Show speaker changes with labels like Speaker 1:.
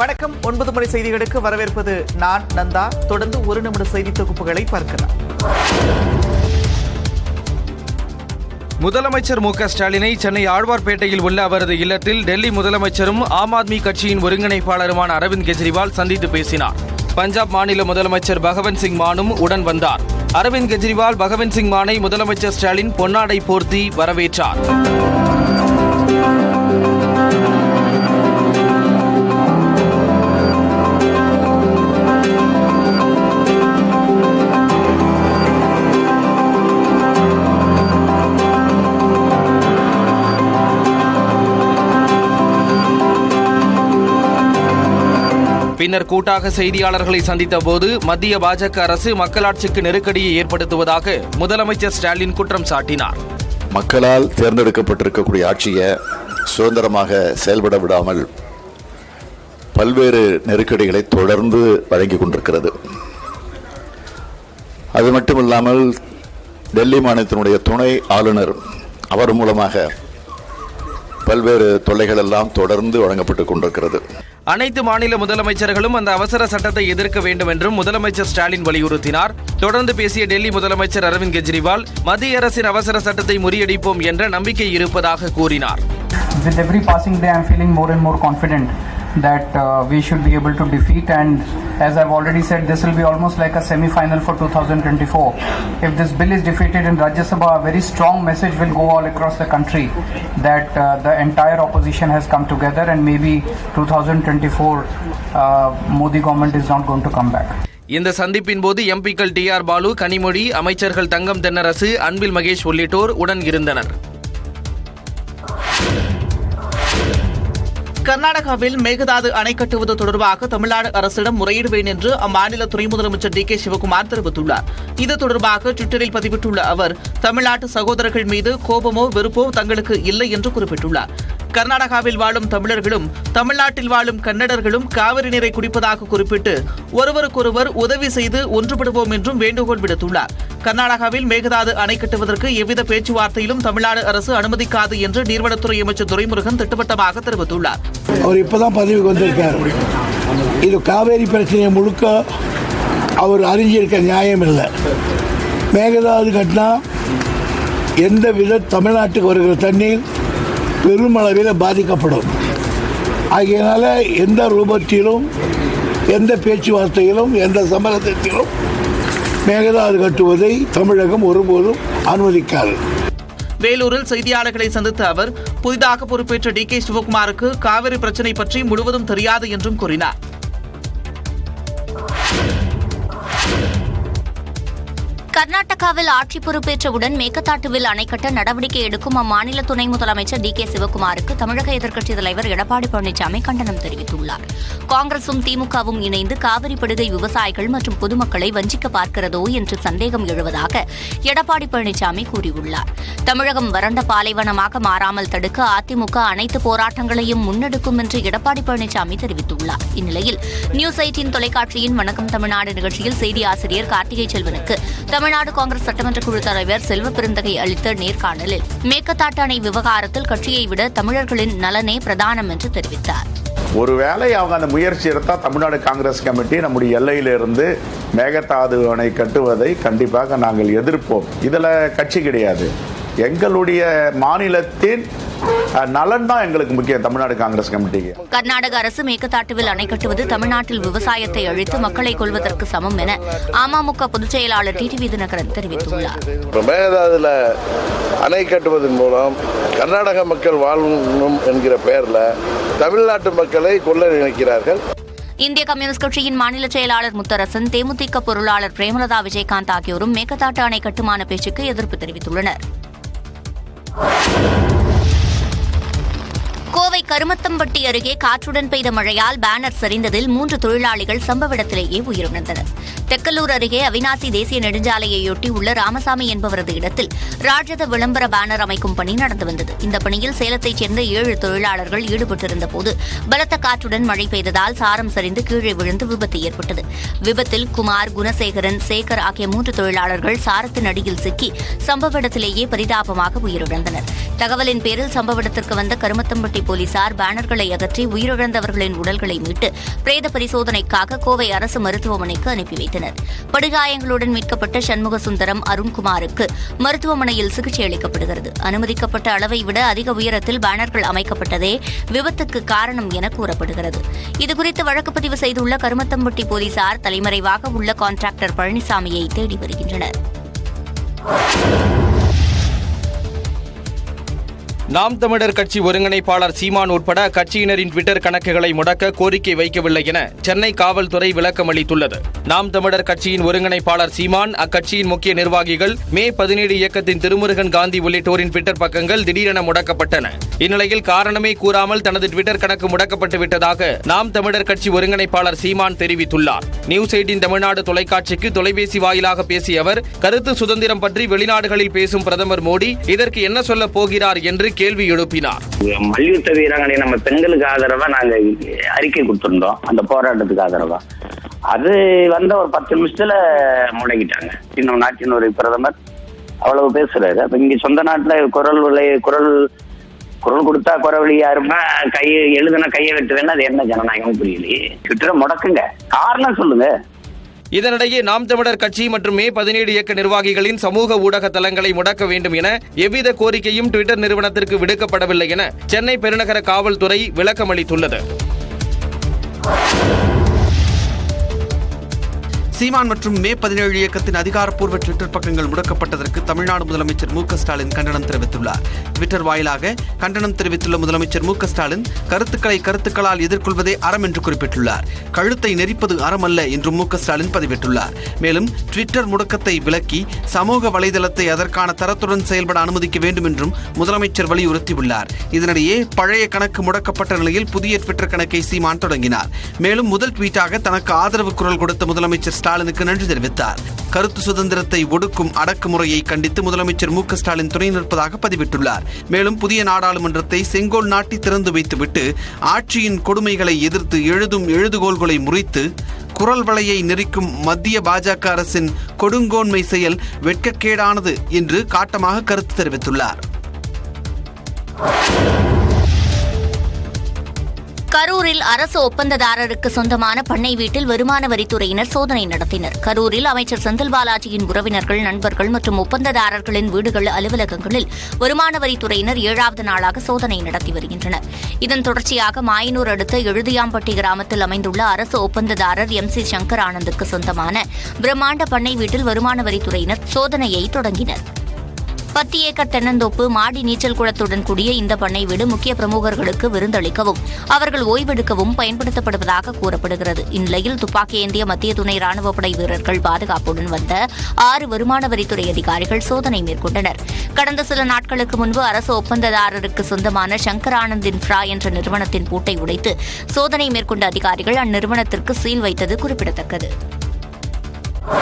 Speaker 1: வணக்கம். 9 மணி செய்திகளுக்கு வரவேற்பது நான் நந்தா. தொடர்ந்து 1 நிமிட செய்தி தொகுப்புகளை பார்க்கலாம்.
Speaker 2: முதலமைச்சர் மு க ஸ்டாலினை சென்னை ஆழ்வார்பேட்டையில் உள்ள அவரது இல்லத்தில் டெல்லி முதலமைச்சரும் ஆம் ஆத்மி கட்சியின் ஒருங்கிணைப்பாளருமான அரவிந்த் கெஜ்ரிவால் சந்தித்து பேசினார். பஞ்சாப் மாநில முதலமைச்சர் பகவந்த் சிங் மானும் உடன் வந்தார். அரவிந்த் கெஜ்ரிவால் பகவந்த் சிங் மானை முதலமைச்சர் ஸ்டாலின் பொன்னாடை போர்த்தி வரவேற்றார். பின்னர் கூட்டாக செய்தியாளர்களை சந்தித்த போது மத்திய பாஜக அரசு மக்களாட்சிக்கு நெருக்கடியை ஏற்படுத்துவதாக முதலமைச்சர் ஸ்டாலின் குற்றம் சாட்டினார்.
Speaker 3: மக்களால் தேர்ந்தெடுக்கப்பட்டிருக்கக்கூடிய ஆட்சியை சுதந்திரமாக செயல்பட விடாமல் பல்வேறு நெருக்கடிகளை தொடர்ந்து வழங்கிக் கொண்டிருக்கிறது. அது மட்டுமில்லாமல் டெல்லி மாநிலத்தினுடைய துணை ஆளுநர் அவர் மூலமாக பல்வேறு தொல்லைகள் எல்லாம் தொடர்ந்து வழங்கப்பட்டுக் கொண்டிருக்கிறது.
Speaker 2: அனைத்து மாநில முதலமைச்சர்களும் அந்த அவசர சட்டத்தை எதிர்க்க வேண்டும் என்றும் முதலமைச்சர் ஸ்டாலின் வலியுறுத்தினார். தொடர்ந்து பேசிய டெல்லி முதலமைச்சர் அரவிந்த் கெஜ்ரிவால் மத்திய அரசின் அவசர சட்டத்தை முறியடிப்போம் என்ற நம்பிக்கை இருப்பதாக கூறினார்.
Speaker 4: With every passing day, I am feeling more and more confident that we should be able to defeat, and as I've already said, this will be almost like a semi-final for 2024. If this bill is defeated in Rajya Sabha, a very strong message will go all across the country that the entire opposition has come together, and maybe 2024 Modi government is not going to come back.
Speaker 2: இந்த சந்திப்பின் போது எம்பிக்கள் TR Balu, Kanimozhi, அமைச்சர்கள் தங்கம் தென்னரசு, அன்பில் மகேஷ் உள்ளிட்டோர் உடன் இருந்தனர்.
Speaker 1: கர்நாடகாவில் மேகதாது அணை கட்டுவது தொடர்பாக தமிழ்நாடு அரசிடம் முறையிடுவேன் என்று அம்மாநில துணை முதலமைச்சர் DK சிவக்குமார் தெரிவித்துள்ளார். இது தொடர்பாக ட்விட்டரில் பதிவிட்டுள்ள அவர், தமிழ்நாட்டு சகோதரர்கள் மீது கோபமோ வெறுப்போ தங்களுக்கு இல்லை என்று குறிப்பிட்டுள்ளார். கர்நாடகாவில் வாழும் தமிழர்களும் தமிழ்நாட்டில் வாழும் கன்னடர்களும் காவிரி நீரை குடிப்பதாக குறிப்பிட்டு ஒருவருக்கொருவர் உதவி செய்து ஒன்றுபடுவோம் என்றும் வேண்டுகோள் விடுத்துள்ளார். கர்நாடகாவில் மேகதாது அணை கட்டுவதற்கு எவ்வித பேச்சுவார்த்தையிலும் தமிழ்நாடு அரசு அனுமதிக்காது என்று நீர்வளத்துறை அமைச்சர் துரைமுருகன் திட்டவட்டமாக தெரிவித்துள்ளார்.
Speaker 5: அவர் இப்பதான் பதவிக்கு வந்திருக்கார். இது காவேரி பிரச்சனையை முழுக்க அவர் அறிஞ்சிருக்க நியாயம் இல்லை. மேகதாது கட்டினா எந்த வித தமிழ்நாட்டுக்கு வருகிற தண்ணீர் பெருமளவில் பாதிக்கப்படும். ஆகையினால எந்த ரூபத்திலும் எந்த பேச்சுவார்த்தையிலும் எந்த சமரசத்திலும் மேகதாது கட்டுவதை தமிழகம் ஒருபோதும் அனுமதிக்காது.
Speaker 1: வேலூரில் செய்தியாளர்களை சந்தித்த அவர், புதிதாக பொறுப்பேற்ற DK சிவக்குமாருக்கு காவிரி பிரச்சினை பற்றி முழுவதும் தெரியாது என்றும் கூறினார்.
Speaker 6: கர்நாடகாவில் ஆட்சி பொறுப்பேற்றவுடன் மேகதாட்டுவில் அணை கட்ட நடவடிக்கை எடுக்கும் அம்மாநில துணை முதலமைச்சர் DK சிவக்குமாருக்கு தமிழக எதிர்க்கட்சித் தலைவர் எடப்பாடி பழனிசாமி கண்டனம் தெரிவித்துள்ளார். காங்கிரசும் திமுகவும் இணைந்து காவிரி படுகை விவசாயிகள் மற்றும் பொதுமக்களை வஞ்சிக்க பார்க்கிறதோ என்று சந்தேகம் எழுவதாக எடப்பாடி பழனிசாமி கூறியுள்ளார். தமிழகம் வறண்ட பாலைவனமாக மாறாமல் தடுக்க அதிமுக அனைத்து போராட்டங்களையும் முன்னெடுக்கும் என்று எடப்பாடி பழனிசாமி தெரிவித்துள்ளார். இந்நிலையில் நியூஸ் 18 தொலைக்காட்சியின் வணக்கம் தமிழ்நாடு நிகழ்ச்சியில் செய்தி ஆசிரியர் கார்த்திகை செல்வனுக்கு தமிழ்நாடு காங்கிரஸ் சட்டமன்ற குழு தலைவர் செல்வ பெருந்தகை அளித்த நேர்காணலில் மேகதாட்டு அணை விவகாரத்தில் கட்சியை விட தமிழர்களின் நலனே பிரதானம் என்று தெரிவித்தார்.
Speaker 7: ஒருவேளை அவங்க அந்த முயற்சி எடுத்தா தமிழ்நாடு காங்கிரஸ் கமிட்டி நம்முடைய எல்லையிலிருந்து மேகதாது அணை கட்டுவதை கண்டிப்பாக நாங்கள் எதிர்ப்போம். இதுல கட்சி கிடையாது. எங்களுடைய மாநிலத்தின் நலன் தான் எங்களுக்கு முக்கியம். தமிழ்நாடு காங்கிரஸ் கமிட்டிக்கு
Speaker 6: கர்நாடக அரசு மேகதாட்டுவில் அணை கட்டுவது தமிழ்நாட்டில் விவசாயத்தை அழித்து மக்களை கொல்வதற்கு சமம் என அமமுக பொதுச் செயலாளர் டிடிவி தினகரன் தெரிவித்துள்ளார்.
Speaker 8: மேகதாதுல அணை கட்டுவதன் மூலம் கர்நாடக மக்கள் வாழணும் என்கிற பெயர்ல தமிழ்நாட்டு மக்களை கொல்ல நினைக்கிறார்கள்.
Speaker 6: இந்திய கம்யூனிஸ்ட் கட்சியின் மாநில செயலாளர் முத்தரசன், தேமுதிக பொருளாளர் பிரேமலதா விஜயகாந்த் ஆகியோரும் மேகதாட்டு அணை கட்டுமான பேச்சுக்கு எதிர்ப்பு தெரிவித்துள்ளனர். கோவை கருமத்தம்பட்டி அருகே காற்றுடன் பெய்த மழையால் பேனர் சரிந்ததில் 3 தொழிலாளிகள் சம்பவ இடத்திலேயே உயிரிழந்தனர். தெக்கலூர் அருகே அவிநாசி தேசிய நெடுஞ்சாலையொட்டி உள்ள ராமசாமி என்பவரது இடத்தில் ராட்சத விளம்பர பேனர் அமைக்கும் பணி நடந்து வந்தது. இந்த பணியில் சேலத்தைச் சேர்ந்த 7 தொழிலாளர்கள் ஈடுபட்டிருந்த போது பலத்த காற்றுடன் மழை பெய்ததால் சாரம் சரிந்து கீழே விழுந்து விபத்து ஏற்பட்டது. விபத்தில் குமார், குணசேகரன், சேகர் ஆகிய 3 தொழிலாளர்கள் சாரத்தின் அடியில் சிக்கி சம்பவ இடத்திலேயே பரிதாபமாக உயிரிழந்தனர். தகவலின் பேரில் சம்பவ இடத்திற்கு வந்த கருமத்தம்பட்டி கருமத்தம்பட்டி போலீசார் பேனர்களை அகற்றி உயிரிழந்தவர்களின் உடல்களை மீட்டு பிரேத பரிசோதனைக்காக கோவை அரசு மருத்துவமனைக்கு அனுப்பி வைத்தனர். படுகாயங்களுடன் மீட்கப்பட்ட சண்முகசுந்தரம் அருண்குமாருக்கு மருத்துவமனையில் சிகிச்சை அளிக்கப்படுகிறது. அனுமதிக்கப்பட்ட அளவை விட அதிக உயரத்தில் பேனர்கள் அமைக்கப்பட்டதே விபத்துக்கு காரணம் என கூறப்படுகிறது. இதுகுறித்து வழக்கு பதிவு செய்துள்ள கருமத்தம்பட்டி போலீசார் தலைமறைவாக உள்ள கான்ட்ராக்டர் பழனிசாமியை தேடி வருகின்றனர்.
Speaker 2: நாம் தமிழர் கட்சி ஒருங்கிணைப்பாளர் சீமான் உட்பட கட்சியினரின் ட்விட்டர் கணக்குகளை முடக்க கோரிக்கை வைக்கவில்லை என சென்னை காவல்துறை விளக்கம் அளித்துள்ளது. நாம் தமிழர் கட்சியின் ஒருங்கிணைப்பாளர் சீமான், அக்கட்சியின் முக்கிய நிர்வாகிகள், மே 17 இயக்கத்தின் திருமுருகன் காந்தி உள்ளிட்டோரின் ட்விட்டர் பக்கங்கள் திடீரென முடக்கப்பட்டன. இந்நிலையில் காரணமே கூறாமல் தனது ட்விட்டர் கணக்கு முடக்கப்பட்டு விட்டதாக நாம் தமிழர் கட்சி ஒருங்கிணைப்பாளர் சீமான் தெரிவித்துள்ளார். நியூஸ் 18 தமிழ்நாடு தொலைக்காட்சிக்கு தொலைபேசி வாயிலாக பேசிய அவர், கருத்து சுதந்திரம் பற்றி வெளிநாடுகளில் பேசும் பிரதமர் மோடி இதற்கு என்ன சொல்ல போகிறார் என்று கேள்வி எழுப்பினார்.
Speaker 9: மல்யுத்த வீராங்கனை நம்ம பெண்களுக்கு ஆதரவா நாங்க அறிக்கை கொடுத்திருந்தோம், அந்த போராட்டத்துக்கு ஆதரவா. அது வந்த ஒரு 10 நிமிஷத்துல முடங்கிட்டாங்க. இன்னும் நாட்டின் ஒரு பிரதமர் அவ்வளவு பேசுறாரு. அப்ப இங்க சொந்த நாட்டுல குரல் கொடுத்தா குறவழியா இருப்பா, எழுதுன கையை வெட்டுவேன்னா அது என்ன ஜனநாயகம் புரியலையே. ட்விட்டரை முடக்குங்க, காரணம் சொல்லுங்க.
Speaker 2: இதனிடையே நாம் தமிழர் கட்சி மற்றும் மே 17 இயக்க நிர்வாகிகளின் சமூக ஊடக தளங்களை முடக்க வேண்டும் என எவ்வித கோரிக்கையும் ட்விட்டர் நிறுவனத்திற்கு விடுக்கப்படவில்லை என சென்னை பெருநகர காவல்துறை விளக்கமளித்துள்ளது.
Speaker 10: சீமான் மற்றும் மே 17 இயக்கத்தின் அதிகாரப்பூர்வ ட்விட்டர் பக்கங்கள் முடக்கப்பட்டதற்கு தமிழ்நாடு முதலமைச்சர் மு க ஸ்டாலின் கண்டனம் தெரிவித்துள்ளார். ட்விட்டர் வாயிலாக கண்டனம் தெரிவித்துள்ள முதலமைச்சர் மு க ஸ்டாலின், கருத்துக்களை கருத்துக்களால் எதிர்கொள்வதே அறம் என்று குறிப்பிட்டுள்ளார். கழுத்தை நெரிப்பது அறம் அல்ல என்றும் மு க ஸ்டாலின் பதிவிட்டுள்ளார். மேலும் ட்விட்டர் முடக்கத்தை விலக்கி சமூக வலைதளத்தை அதற்கான தரத்துடன் செயல்பட அனுமதிக்க வேண்டும் என்றும் முதலமைச்சர் வலியுறுத்தியுள்ளார். இதனிடையே பழைய கணக்கு முடக்கப்பட்ட நிலையில் புதிய ட்விட்டர் கணக்கை சீமான் தொடங்கினார். மேலும் முதல் ட்வீட்டாக தனக்கு ஆதரவு குரல் கொடுத்த முதலமைச்சர் ஸ்டாலினுக்கு நன்றி தெரிவித்தார். கருத்து சுதந்திரத்தை ஒடுக்கும் அடக்குமுறையை கண்டித்து முதலமைச்சர் மு க ஸ்டாலின் துணை நிற்பதாக பதிவிட்டுள்ளார். மேலும் புதிய நாடாளுமன்றத்தை செங்கோல் நாட்டி திறந்து வைத்துவிட்டு ஆட்சியின் கொடுமைகளை எதிர்த்து எழுதும் எழுதுகோள்களை முறித்து குரல் வலையை நெரிக்கும் மத்திய பாஜக அரசின் கொடுங்கோன்மை செயல் வெட்கக்கேடானது என்று காட்டமாக கருத்து தெரிவித்துள்ளார்.
Speaker 6: கரூரில் அரசு ஒப்பந்ததாரருக்கு சொந்தமான பண்ணை வீட்டில் வருமான வரித்துறையினர் சோதனை நடத்தினர். கரூரில் அமைச்சர் செந்தில் பாலாஜியின் உறவினர்கள், நண்பர்கள் மற்றும் ஒப்பந்ததாரர்களின் வீடுகள், அலுவலகங்களில் வருமான வரித்துறையினர் 7வது நாளாக சோதனை நடத்தி வருகின்றனர். இதன் தொடர்ச்சியாக மாயனூர் அடுத்த எழுதியாம்பட்டி கிராமத்தில் அமைந்துள்ள அரசு ஒப்பந்ததாரர் MC சங்கர் ஆனந்துக்கு சொந்தமான பிரம்மாண்ட பண்ணை வீட்டில் வருமான வரித்துறையினர் சோதனையை தொடங்கினர். 10 ஏக்கர் தென்னந்தோப்பு, மாடி நீச்சல் குளத்துடன் கூடிய இந்த பண்ணை வீடு முக்கிய பிரமுகர்களுக்கு விருந்தளிக்கவும் அவர்கள் ஓய்வெடுக்கவும் பயன்படுத்தப்படுவதாக கூறப்படுகிறது. இந்நிலையில் துப்பாக்கி ஏந்திய மத்திய துணை ராணுவப்படை வீரர்கள் பாதுகாப்புடன் வந்த 6 வருமான வரித்துறை அதிகாரிகள் சோதனை மேற்கொண்டனர். கடந்த சில நாட்களுக்கு முன்பு அரசு ஒப்பந்ததாரருக்கு சொந்தமான சங்கர் ஆனந்த் இன்ஃப்ரா என்ற நிறுவனத்தின் பூட்டை உடைத்து சோதனை மேற்கொண்ட அதிகாரிகள் அந்நிறுவனத்திற்கு சீல் வைத்தது குறிப்பிடத்தக்கது.